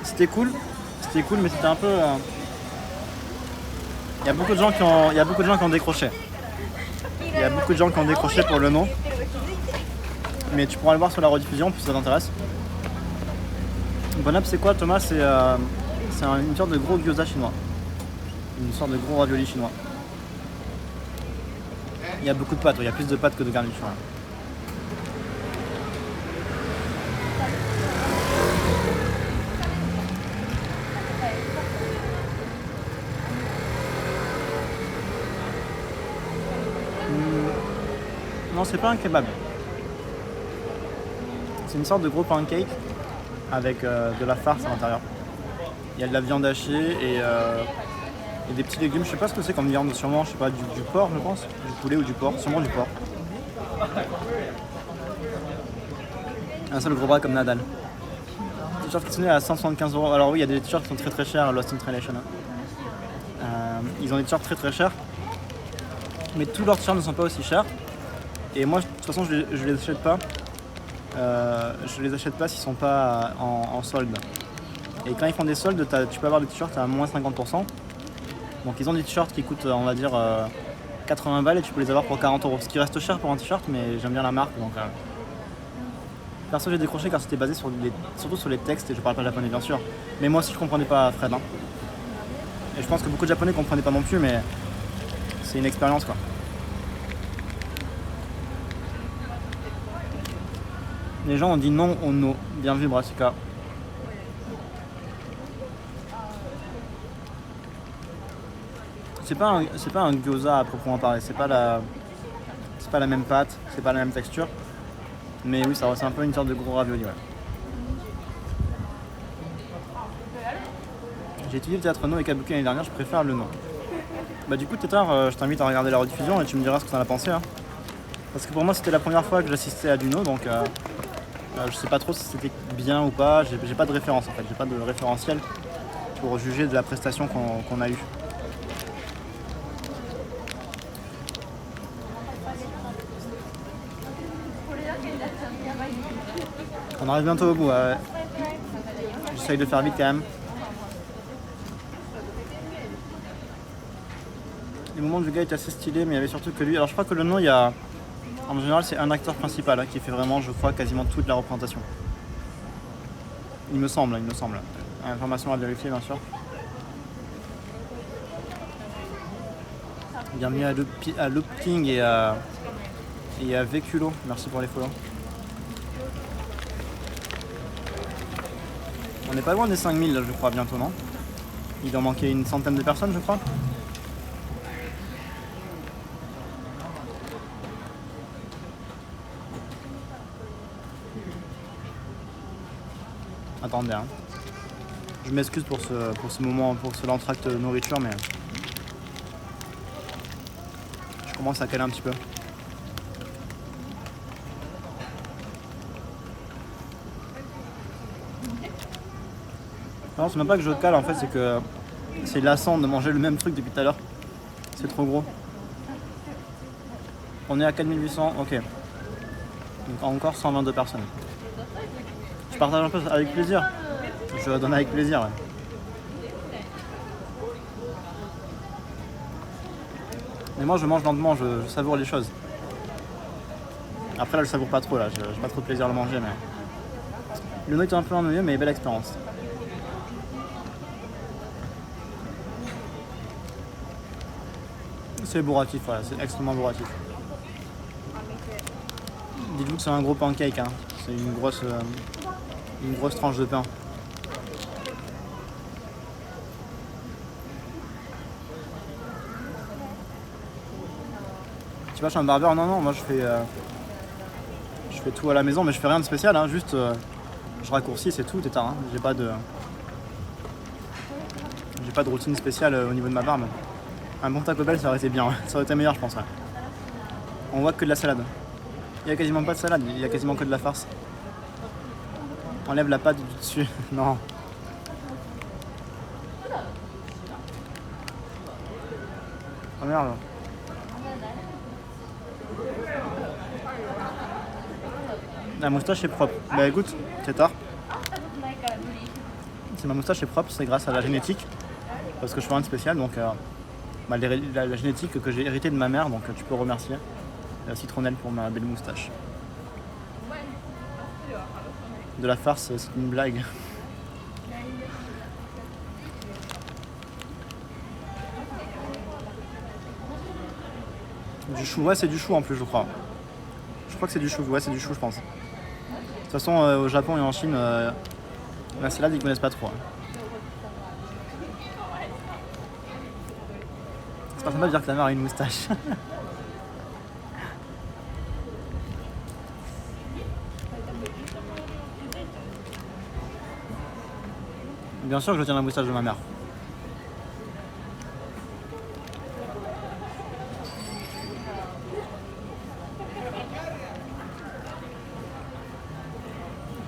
C'était cool, mais c'était un peu. Il y a beaucoup de gens qui ont décroché. Il y a beaucoup de gens qui ont décroché pour le no. Mais tu pourras le voir sur la rediffusion si ça t'intéresse. Bonap, c'est quoi, Thomas? C'est une sorte de gros gyoza chinois. Une sorte de gros ravioli chinois. Il y a beaucoup de pâtes, il y a plus de pâtes que de garniture. Non, c'est pas un kebab. C'est une sorte de gros pancake avec de la farce à l'intérieur. Il y a de la viande hachée et des petits légumes. Je sais pas ce que c'est comme viande, sûrement, je sais pas, du porc, je pense. Du poulet ou du porc, sûrement du porc. Un seul gros bras comme Nadal. T-shirt qui sont à 175 €. Alors oui, il y a des t-shirts qui sont très très chers, Lost in Translation. Ils ont des t-shirts très très chers. Mais tous leurs t-shirts ne sont pas aussi chers. Et moi, de toute façon, je les achète pas. Je les achète pas s'ils sont pas en solde. Et quand ils font des soldes, tu peux avoir des t-shirts à moins 50%. Donc ils ont des t-shirts qui coûtent, on va dire, 80 balles et tu peux les avoir pour 40 €. Ce qui reste cher pour un t-shirt, mais j'aime bien la marque. Donc, perso, j'ai décroché car c'était basé surtout sur les textes et je parle pas japonais, bien sûr. Mais moi aussi, je comprenais pas Fred. Hein. Et je pense que beaucoup de japonais comprenaient pas non plus, mais c'est une expérience, quoi. Les gens ont dit non au no. Bien vu, Brassica. C'est pas un gyoza à proprement parler, c'est pas la même pâte, c'est pas la même texture. Mais oui, c'est un peu une sorte de gros ravioli, ouais. J'ai étudié le théâtre no et kabuki l'année dernière, je préfère le no. Bah du coup, Tétard, je t'invite à regarder la rediffusion et tu me diras ce que t'en as pensé. Hein. Parce que pour moi, c'était la première fois que j'assistais à du no, donc je sais pas trop si c'était bien ou pas. J'ai pas de référence en fait, j'ai pas de référentiel pour juger de la prestation qu'on a eue. On arrive bientôt au bout, ouais. J'essaye de faire vite quand même. Les moments du gars étaient assez stylés, mais il y avait surtout que lui. Alors je crois que le nom, en général, c'est un acteur principal qui fait vraiment, je crois, quasiment toute la représentation. Il me semble. Information à vérifier, bien sûr. Bienvenue à Loopking et à Véculo. Merci pour les follow. On n'est pas loin des 5000 là, je crois, bientôt, non? Il doit manquer une centaine de personnes, je crois. Attendez, hein. Je m'excuse pour ce moment, pour ce l'entracte nourriture, mais je commence à caler un petit peu. Non, c'est même pas que je cale, en fait, c'est que c'est lassant de manger le même truc depuis tout à l'heure. C'est trop gros. On est à 4800, ok. Donc encore 122 personnes. Je partage un peu avec plaisir. Je donne avec plaisir, ouais. Mais moi je mange lentement, je savoure les choses. Après là je savoure pas trop, là, j'ai pas trop de plaisir à le manger, mais le nôtre est un peu ennuyeux, mais belle expérience. C'est bourratif, voilà, c'est extrêmement bourratif. Dites-vous que c'est un gros pancake, hein. C'est une grosse tranche de pain. Tu vois, je suis un barbeur, non, moi je fais tout à la maison, mais je fais rien de spécial, hein, juste je raccourcis, c'est tout, tétard, hein. J'ai pas de routine spéciale au niveau de ma barbe. Un bon Taco Bell, ça aurait été bien, ça aurait été meilleur, je pense. Ouais. On voit que de la salade. Il y a quasiment pas de salade, il y a quasiment que de la farce. Enlève la pâte du dessus, non. Oh merde. La moustache est propre. Bah écoute, c'est tard. Si ma moustache est propre, c'est grâce à la génétique. Parce que je fais rien de spécial, donc la génétique que j'ai héritée de ma mère, donc tu peux remercier la citronnelle pour ma belle moustache. De la farce, c'est une blague. Du chou, ouais c'est du chou en plus je crois. Je crois que c'est du chou, ouais c'est du chou je pense. De toute façon au Japon et en Chine, la salade ils connaissent pas trop. Hein. C'est pas sympa de dire que la mère a une moustache. Bien sûr que je tiens la moustache de ma mère.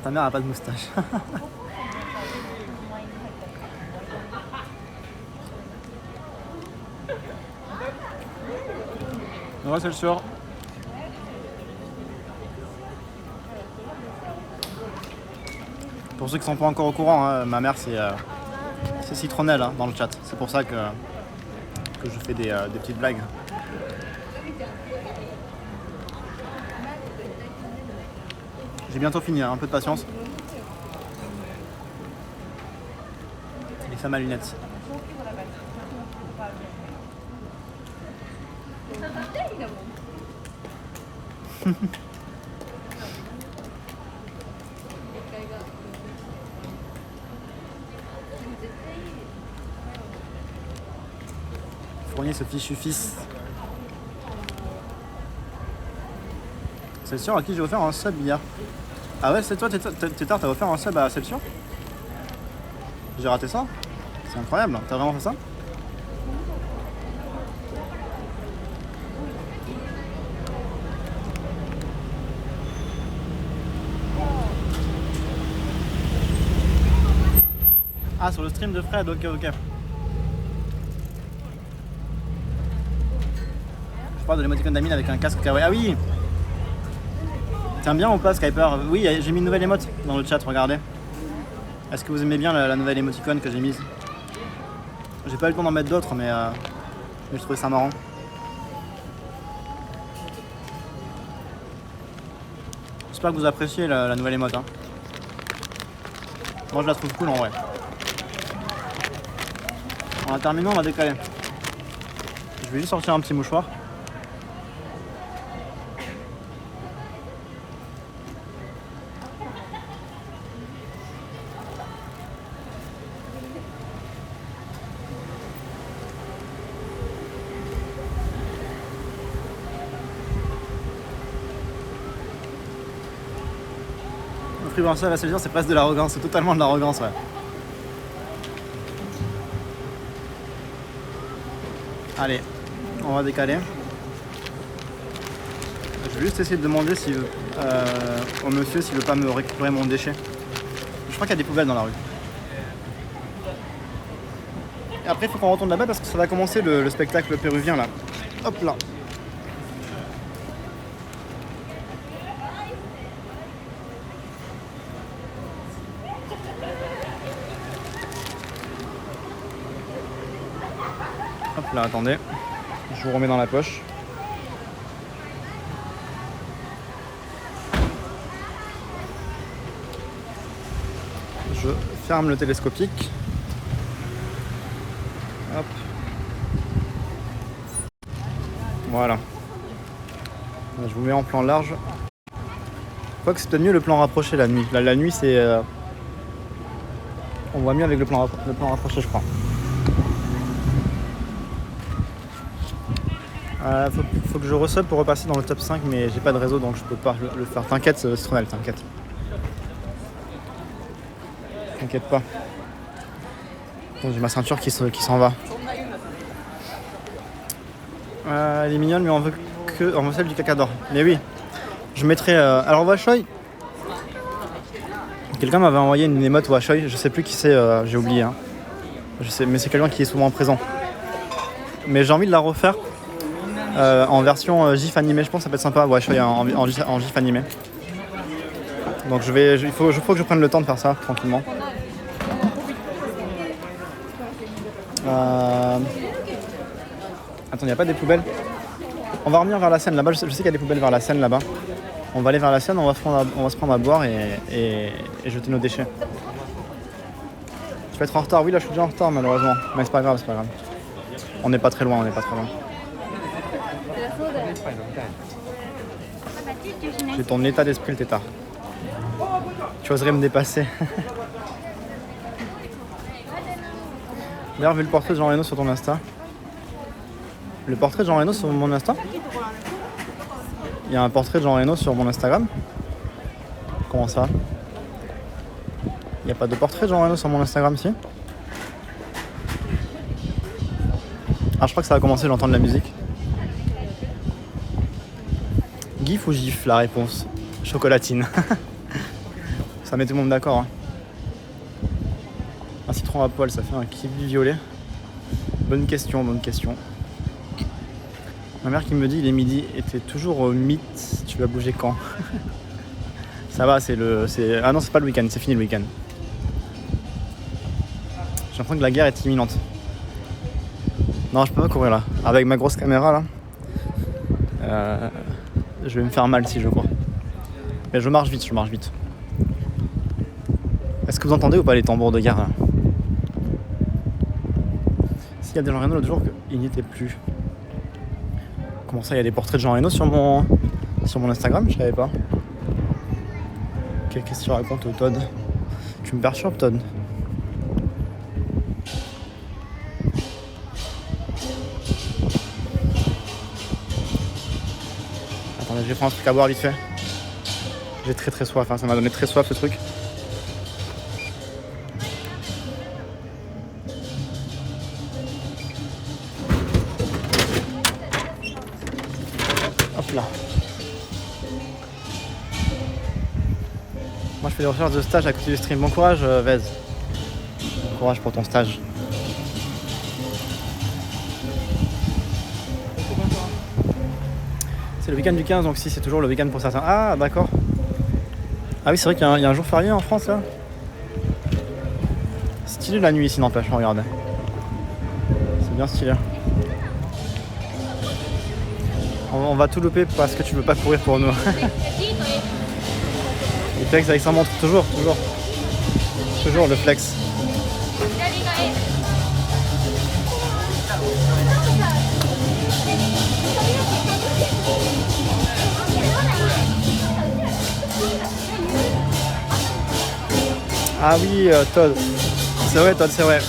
Ta mère a pas de moustache. Ouais, c'est sûr. Pour ceux qui sont pas encore au courant, hein, ma mère c'est citronnelle hein, dans le chat. C'est pour ça que je fais des petites blagues. J'ai bientôt fini, hein, un peu de patience. Les femmes à lunettes. Fournier ce fichu fils. C'est sûr à qui j'ai offert un sub hier. Ah ouais, c'est toi, Tétard, t'as offert un sub à Asception? J'ai raté ça? C'est incroyable, t'as vraiment fait ça? Ah, sur le stream de Fred, ok. Je parle de l'émoticône d'Amine avec un casque kawaii. Ah oui! Tiens bien ou pas Skyper? Oui, j'ai mis une nouvelle émote dans le chat, regardez. Est-ce que vous aimez bien la nouvelle émoticône que j'ai mise? J'ai pas eu le temps d'en mettre d'autres, mais je trouvais ça marrant. J'espère que vous appréciez la nouvelle émote. Hein. Moi je la trouve cool en vrai. On a terminé, on va décaler. Je vais juste sortir un petit mouchoir. Free Vincent, là, c'est presque de l'arrogance, c'est totalement de l'arrogance, ouais. Allez, on va décaler. Je vais juste essayer de demander au monsieur s'il veut pas me récupérer mon déchet. Je crois qu'il y a des poubelles dans la rue. Et après, il faut qu'on retourne là-bas parce que ça va commencer le spectacle péruvien là. Hop là. Hop là, attendez. Je vous remets dans la poche. Je ferme le télescopique. Hop. Voilà. Je vous mets en plan large. Quoique c'est peut-être mieux le plan rapproché la nuit. La nuit c'est... On voit mieux avec le plan rapproché je crois. Faut que je resub pour repasser dans le top 5 mais j'ai pas de réseau donc je peux pas le faire. T'inquiète Citronelle, t'inquiète. T'inquiète pas. Bon, j'ai ma ceinture qui s'en va. Elle est mignonne mais on veut celle du cacador. Mais oui, je mettrai... Alors Washoy, quelqu'un m'avait envoyé une émote Washoy, je sais plus qui c'est, j'ai oublié. Hein. Je sais, mais c'est quelqu'un qui est souvent présent. Mais j'ai envie de la refaire en version GIF animé, je pense que ça peut être sympa Washoy en GIF animé. Donc il faut que je prenne le temps de faire ça tranquillement. Attends, il n'y a pas des poubelles? On va revenir vers la Seine là-bas, je sais qu'il y a des poubelles vers la Seine là-bas. On va aller vers la Seine, on va se prendre à boire et jeter nos déchets. Je vais être en retard, oui là je suis déjà en retard malheureusement. Mais c'est pas grave, On n'est pas très loin, J'ai ton état d'esprit le tétard. Tu oserais me dépasser. D'ailleurs, vu le portrait de Jean Reno sur ton Insta. Le portrait de Jean Reno sur mon Insta? Il y a un portrait de Jean Reno sur mon Instagram? Comment ça? Il n'y a pas de portrait de Jean Reno sur mon Instagram, si? Ah, je crois que ça va commencer, j'entends de la musique. GIF ou GIF, la réponse? Chocolatine. Ça met tout le monde d'accord. Hein. Un citron à poil, ça fait un kiwi violet. Bonne question. Ma mère qui me dit il est midi et t'es toujours au mythe, tu vas bouger quand? Ça va, ah non, c'est pas le week-end, c'est fini le week-end. J'ai l'impression que la guerre est imminente. Non, je peux pas courir là. Avec ma grosse caméra là, je vais me faire mal si je cours. Mais je marche vite. Est-ce que vous entendez ou pas les tambours de guerre là? S'il y a des Jean Reno l'autre jour, il n'y était plus. Comment ça, il y a des portraits de Jean Reno sur mon Instagram? Je savais pas. Qu'est-ce que tu racontes, Todd? Tu me perturbes, Todd. Attendez, je vais prendre un truc à boire vite fait. J'ai très soif, hein. Ça m'a donné très soif ce truc. Hop là. Moi je fais des recherches de stage à côté du stream. Bon courage Vez. Bon courage pour ton stage. C'est le week-end du 15 donc si c'est toujours le week-end pour certains. Ah d'accord. Ah oui c'est vrai qu'il y a un jour férié en France là. Stylé la nuit ici n'empêche, regardez. C'est bien stylé. On va tout louper parce que tu veux pas courir pour nous. Le flex avec sa montre, toujours le flex. Ah oui, Todd. C'est vrai, Todd, c'est vrai.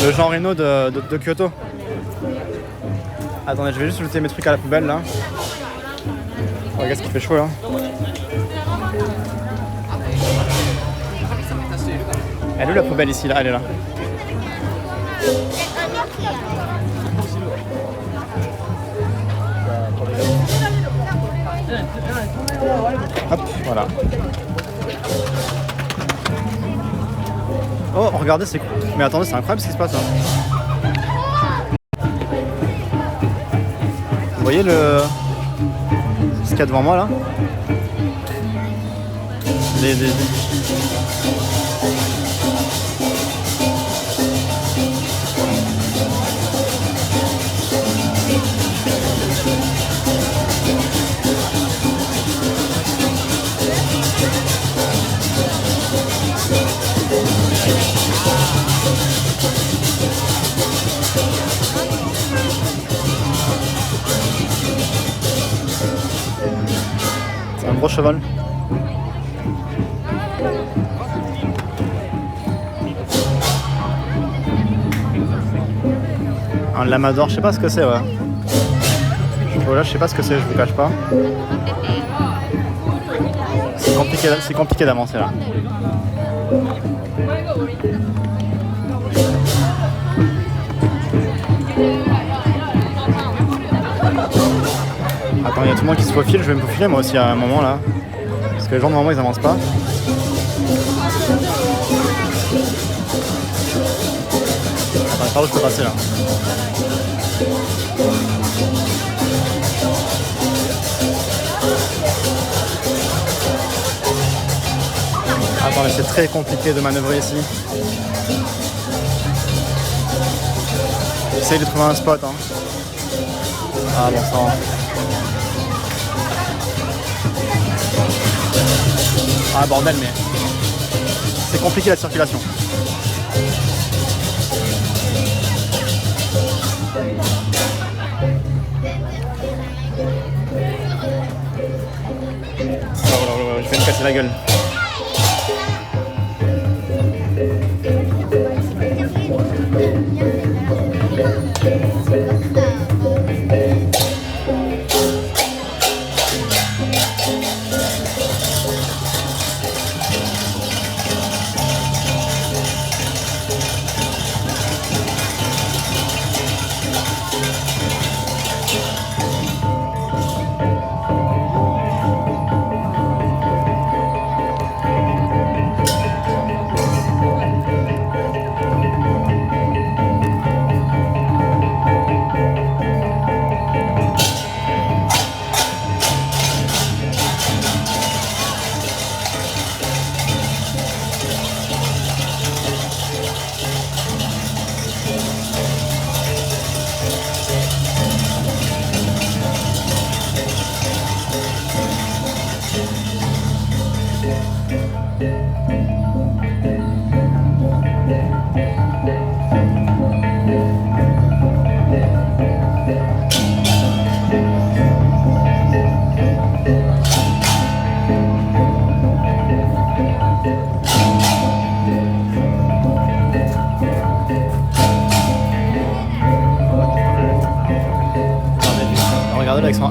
Le Jean Reno de Kyoto. Attendez, je vais juste jeter mes trucs à la poubelle là. Oh, regarde ce qu'il fait chaud là. Elle est où la poubelle ici là? Elle est là. Hop, voilà. Oh, regardez, c'est... Mais attendez, c'est incroyable ce qui se passe là. Vous voyez ce qu'il y a devant moi là? C'est un gros cheval. Un lamador, je sais pas ce que c'est, ouais. Voilà, je sais pas ce que c'est, je vous cache pas. C'est compliqué d'avancer là. Attends, il y a tout le monde qui se faufile, je vais me faufiler moi aussi à un moment là. Parce que les gens devant moi ils avancent pas. Attends, par où je peux passer là? Attends, mais c'est très compliqué de manœuvrer ici. J'essaye de trouver un spot. Hein. Ah bon, ça va. Ah bordel, mais c'est compliqué la circulation. Je vais me casser la gueule.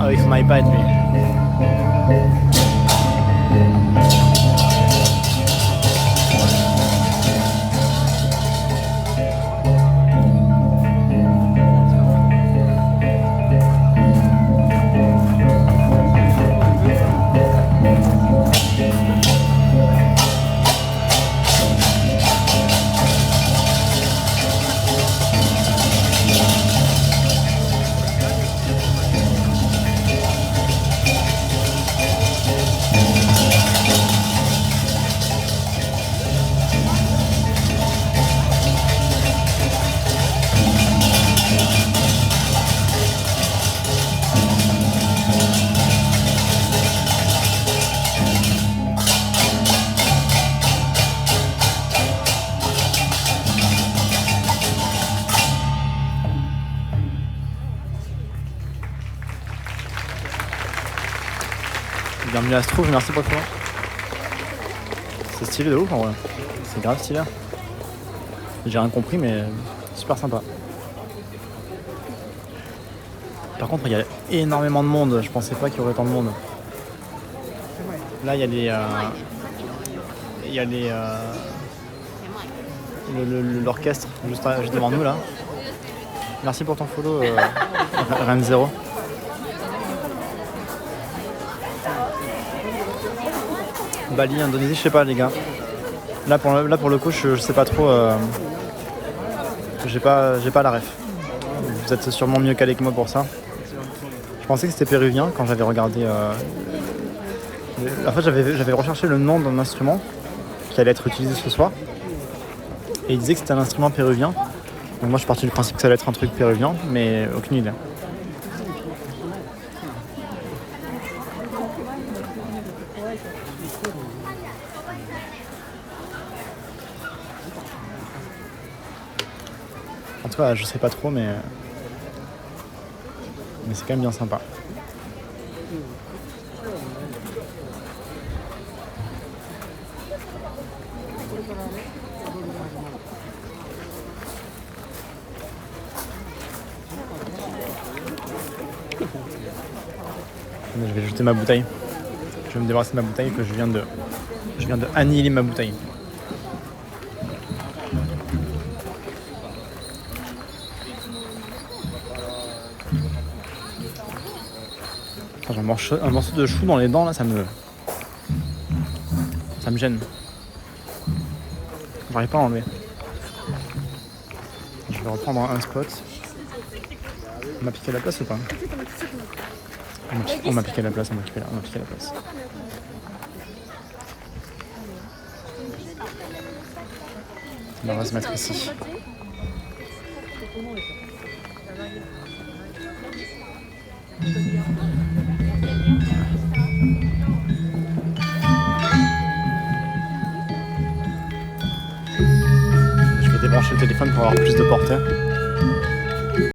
Avec son iPad lui. Bienvenue à Strouge, merci pour le tour. C'est stylé de ouf en vrai. C'est grave stylé. J'ai rien compris mais super sympa. Par contre il y a énormément de monde, je pensais pas qu'il y aurait autant de monde. Là il y a les l'orchestre juste devant nous là. Merci pour ton follow, Ren Zero. Bali, Indonésie, je sais pas les gars. Là pour le coup, je sais pas trop. J'ai pas la ref. Vous êtes sûrement mieux calé que moi pour ça. Je pensais que c'était péruvien quand j'avais regardé. En fait, j'avais recherché le nom d'un instrument qui allait être utilisé ce soir. Et il disait que c'était un instrument péruvien. Donc moi, je suis parti du principe que ça allait être un truc péruvien, mais aucune idée. En tout cas, je sais pas trop, mais c'est quand même bien sympa. Je vais jeter ma bouteille. Je vais me débarrasser de ma bouteille que je viens de annihiler ma bouteille. J'ai un morceau de chou dans les dents là, ça me gêne. J'arrive pas à l'enlever. Je vais reprendre un spot. On m'a piqué la place ou pas? On m'a piqué la place, on m'a piqué la place. On va se mettre ici. Je vais débrancher le téléphone pour avoir plus de portée.